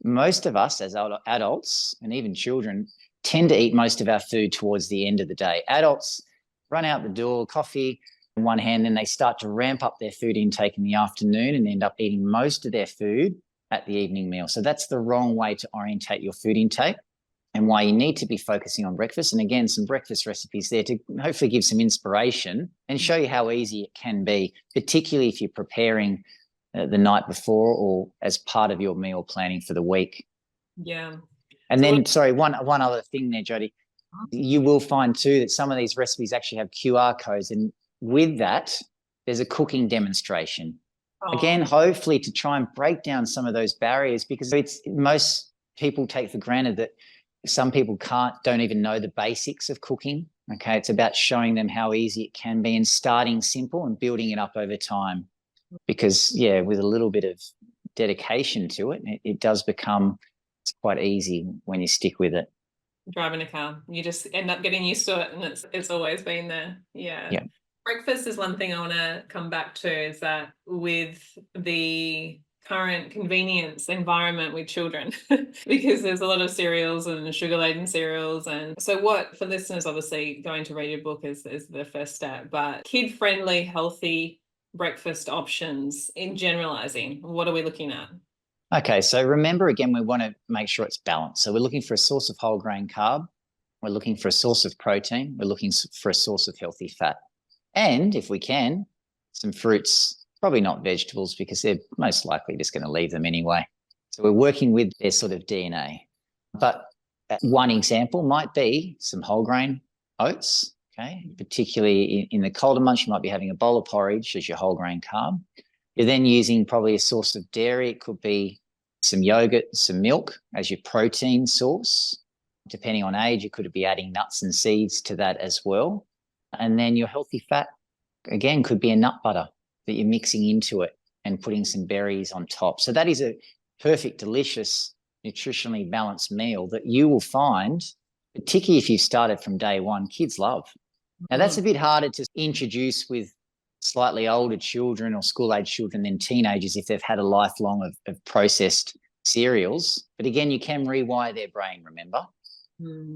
most of us as adults and even children tend to eat most of our food towards the end of the day. Adults run out the door, coffee in one hand, then they start to ramp up their food intake in the afternoon and end up eating most of their food at the evening meal. So that's the wrong way to orientate your food intake, and why you need to be focusing on breakfast. And again, some breakfast recipes there to hopefully give some inspiration and show you how easy it can be, particularly if you're preparing the night before or as part of your meal planning for the week. Yeah. And then, sorry, one other thing there, Jody. You will find too that some of these recipes actually have QR codes, and with that, there's a cooking demonstration. Again, hopefully to try and break down some of those barriers, because most people take for granted that some people don't even know the basics of cooking. Okay, it's about showing them how easy it can be and starting simple and building it up over time. Because with a little bit of dedication to it, it does become quite easy when you stick with it. Driving a car, you just end up getting used to it, and it's always been there. Yeah. Breakfast is one thing I want to come back to, is that with the current convenience environment with children, because there's a lot of cereals and sugar-laden cereals. And so what, for listeners, obviously going to read your book is the first step, but kid-friendly, healthy breakfast options in generalizing, what are we looking at? Okay, so remember, again, we want to make sure it's balanced. So we're looking for a source of whole grain carb. We're looking for a source of protein. We're looking for a source of healthy fat. And if we can, some fruits, probably not vegetables, because they're most likely just going to leave them anyway. So we're working with their sort of DNA. But one example might be some whole grain oats, okay? Particularly in the colder months, you might be having a bowl of porridge as your whole grain carb. You're then using probably a source of dairy. It could be some yogurt, some milk as your protein source. Depending on age, you could be adding nuts and seeds to that as well. And then your healthy fat, again, could be a nut butter that you're mixing into it and putting some berries on top. So that is a perfect, delicious, nutritionally balanced meal that you will find, particularly if you've started from day one, kids love. Now, that's a bit harder to introduce with slightly older children or school-age children than teenagers if they've had a lifelong of processed cereals. But again, you can rewire their brain, remember?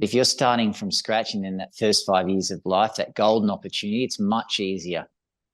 If you're starting from scratch and in that first 5 years of life, that golden opportunity, it's much easier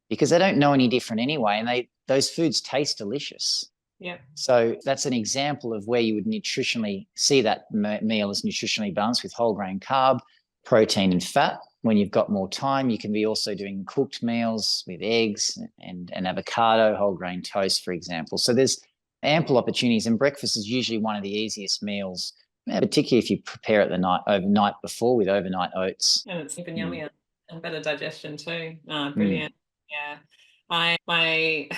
because they don't know any different anyway, and those foods taste delicious. Yeah. So that's an example of where you would nutritionally see that meal as nutritionally balanced with whole grain carb, protein and fat. When you've got more time, you can be also doing cooked meals with eggs and avocado, whole grain toast, for example. So there's ample opportunities, and breakfast is usually one of the easiest meals, particularly if you prepare it overnight before with overnight oats. And it's even yummier and better digestion too. Brilliant. Yeah. My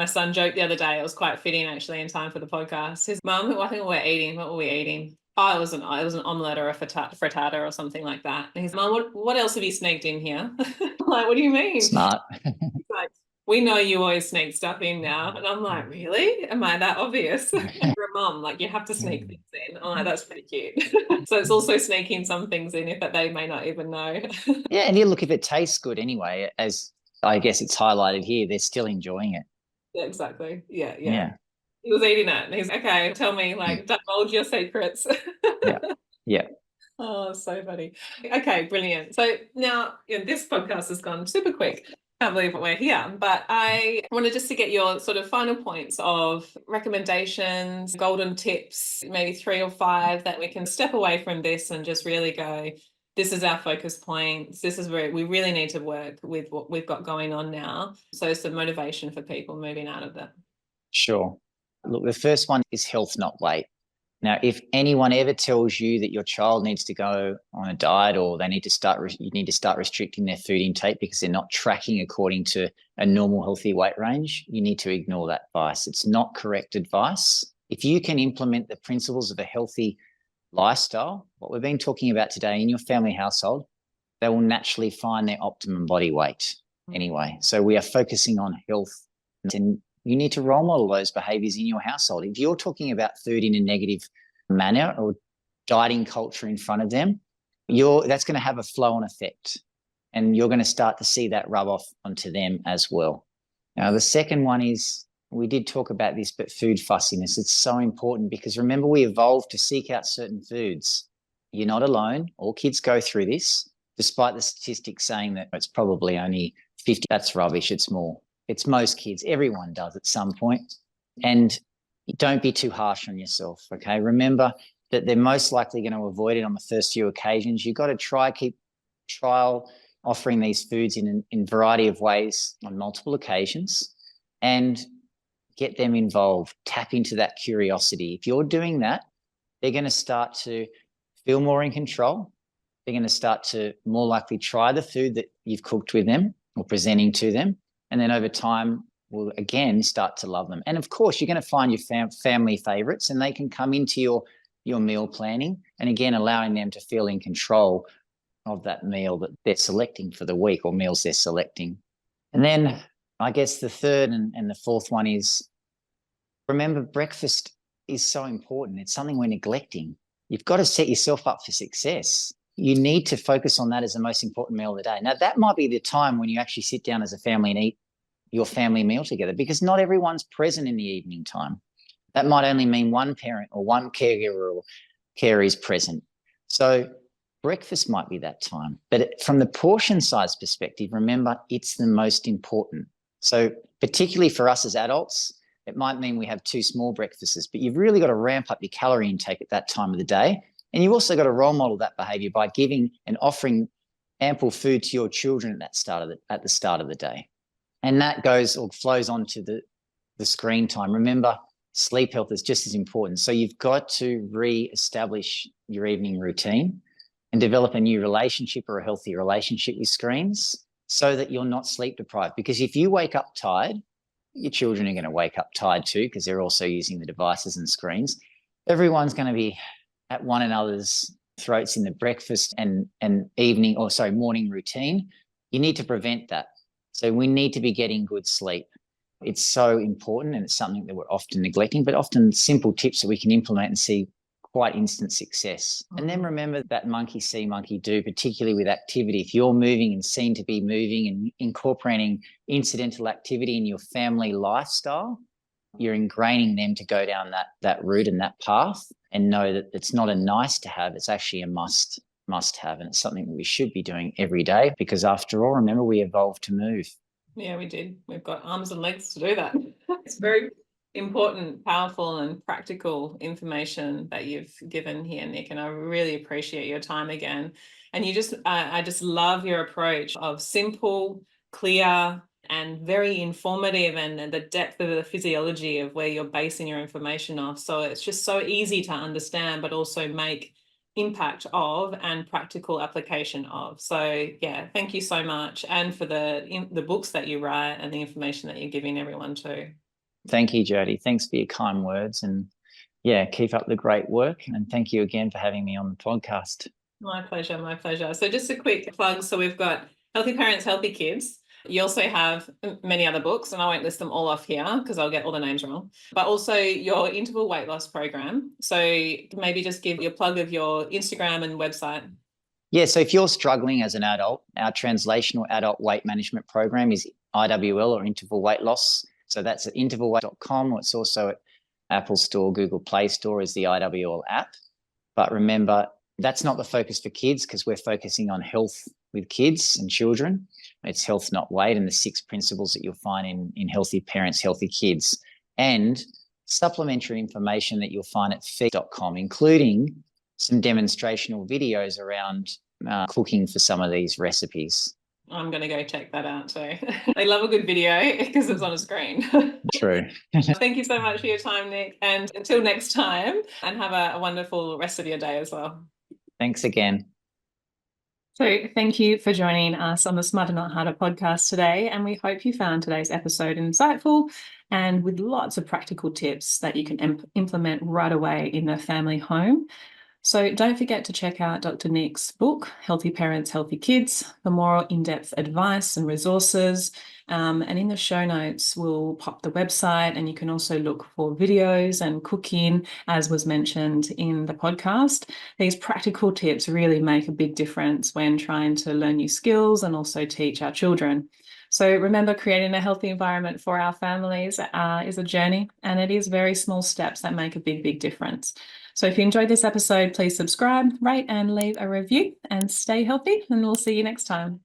son joked the other day, it was quite fitting actually in time for the podcast. His mum, I think what were we eating? Oh, it was an omelette or a frittata or something like that. And his mum, what else have you sneaked in here? I'm like, what do you mean? Smart. Like, we know you always sneak stuff in now. And I'm like, really? Am I that obvious? You're a mum, like you have to sneak things in. I'm like, that's pretty cute. So it's also sneaking some things in that they may not even know. Yeah, and you look, if it tastes good anyway, as I guess it's highlighted here, they're still enjoying it. Yeah, exactly. Yeah. He was eating it and he's okay, tell me, like, divulge your secrets. Yeah. Oh, so funny. Okay, brilliant. So now this podcast has gone super quick. Can't believe that we're here, but I wanted just to get your sort of final points of recommendations, golden tips, maybe 3 or 5 that we can step away from this and just really go, this is our focus points. This is where we really need to work with what we've got going on now. So some motivation for people moving out of that. Sure. Look, the first one is health, not weight. Now, if anyone ever tells you that your child needs to go on a diet or you need to start restricting their food intake because they're not tracking according to a normal healthy weight range, you need to ignore that advice. It's not correct advice. If you can implement the principles of a healthy lifestyle, what we've been talking about today in your family household, they will naturally find their optimum body weight anyway. So we are focusing on health, and you need to role model those behaviors in your household. If you're talking about food in a negative manner or dieting culture in front of them, that's going to have a flow-on effect, and you're going to start to see that rub off onto them as well. Now, the second one is we did talk about this, but food fussiness, it's so important because remember, we evolved to seek out certain foods. You're not alone. All kids go through this, despite the statistics saying that it's probably only 50. That's rubbish. It's more. It's most kids. Everyone does at some point. And don't be too harsh on yourself, okay? Remember that they're most likely going to avoid it on the first few occasions. You've got to keep trial offering these foods in variety of ways on multiple occasions and get them involved. Tap into that curiosity. If you're doing that, they're going to start to feel more in control. They're going to start to more likely try the food that you've cooked with them or presenting to them. And then over time, will again start to love them. And of course, you're going to find your family favorites, and they can come into your meal planning, and again, allowing them to feel in control of that meal that they're selecting for the week or meals they're selecting. And then I guess the third and the fourth one is, remember, breakfast is so important. It's something we're neglecting. You've got to set yourself up for success. You need to focus on that as the most important meal of the day. Now, that might be the time when you actually sit down as a family and eat your family meal together, because not everyone's present in the evening time. That might only mean one parent or one caregiver or carer is present. So breakfast might be that time. But from the portion size perspective, remember, it's the most important. So particularly for us as adults, it might mean we have 2 small breakfasts, but you've really got to ramp up your calorie intake at that time of the day. And you've also got to role model that behavior by giving and offering ample food to your children at the start of the day. And that goes or flows on to the screen time. Remember, sleep health is just as important. So you've got to re-establish your evening routine and develop a new relationship or a healthy relationship with screens so that you're not sleep deprived. Because if you wake up tired, your children are going to wake up tired too, because they're also using the devices and screens. Everyone's going to be at one another's throats in the breakfast and morning routine. You need to prevent that. So we need to be getting good sleep. It's so important, and it's something that we're often neglecting, but often simple tips that we can implement and see quite instant success. And then remember that monkey see, monkey do, particularly with activity. If you're moving and seen to be moving and incorporating incidental activity in your family lifestyle, you're ingraining them to go down that route and that path, and know that it's not a nice to have, it's actually a must have, and it's something that we should be doing every day, because after all, remember, we evolved to move. Yeah, we did. We've got arms and legs to do that. It's very important, powerful and practical information that you've given here, Nick, and I really appreciate your time again. And I just love your approach of simple, clear, and very informative, and the depth of the physiology of where you're basing your information off. So it's just so easy to understand, but also make impact of and practical application of. So yeah, thank you so much, and for the books that you write and the information that you're giving everyone too. Thank you, Jody. Thanks for your kind words, and yeah, keep up the great work, and thank you again for having me on the podcast. My pleasure, my pleasure. So just a quick plug. So we've got Healthy Parents, Healthy Kids. You also have many other books, and I won't list them all off here because I'll get all the names wrong, but also your interval weight loss program. So maybe just give your plug of your Instagram and website. Yeah, so if you're struggling as an adult, our translational adult weight management program is IWL, or interval weight loss. So that's at intervalweight.com. It's also at Apple Store, Google Play Store is the IWL app. But remember, that's not the focus for kids, because we're focusing on health with kids and children. It's health, not weight, and the 6 principles that you'll find in Healthy Parents, Healthy Kids, and supplementary information that you'll find at feed.com, including some demonstrational videos around cooking for some of these recipes. I'm going to go check that out too. They love a good video because it's on a screen. True. Thank you so much for your time, Nick. And until next time, and have a wonderful rest of your day as well. Thanks again. So thank you for joining us on the Smarter Not Harder podcast today. And we hope you found today's episode insightful and with lots of practical tips that you can implement right away in the family home. So don't forget to check out Dr. Nick's book, Healthy Parents, Healthy Kids, for more in-depth advice and resources. And in the show notes, we'll pop the website, and you can also look for videos and cooking, as was mentioned in the podcast. These practical tips really make a big difference when trying to learn new skills and also teach our children. So remember, creating a healthy environment for our families is a journey, and it is very small steps that make a big, big difference. So if you enjoyed this episode, please subscribe, rate, and leave a review, and stay healthy, and we'll see you next time.